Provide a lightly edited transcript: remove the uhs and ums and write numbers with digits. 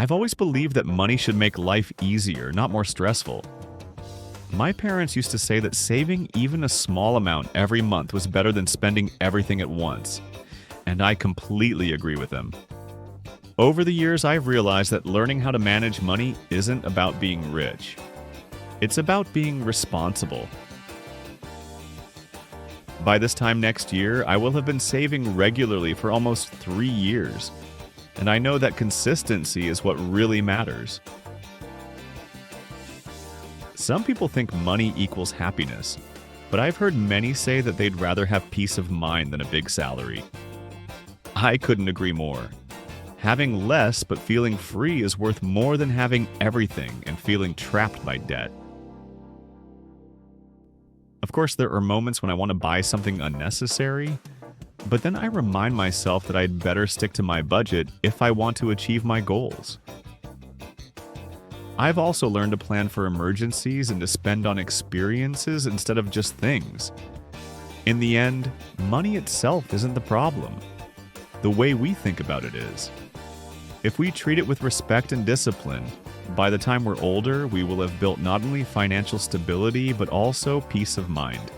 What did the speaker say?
I've always believed that money should make life easier, not more stressful. My parents used to say that saving even a small amount every month was better than spending everything at once, and I completely agree with them. Over the years, I've realized that learning how to manage money isn't about being rich. It's about being responsible. By this time next year, I will have been saving regularly for almost 3 years, and I know that consistency is what really matters. Some people think money equals happiness, but I've heard many say that they'd rather have peace of mind than a big salary. I couldn't agree more. Having less but feeling free is worth more than having everything and feeling trapped by debt. Of course, there are moments when I want to buy something unnecessary, but then I remind myself that I'd better stick to my budget if I want to achieve my goals. I've also learned to plan for emergencies and to spend on experiences instead of just things. In the end, money itself isn't the problem. The way we think about it is. If we treat it with respect and discipline, by the time we're older, we will have built not only financial stability but also peace of mind.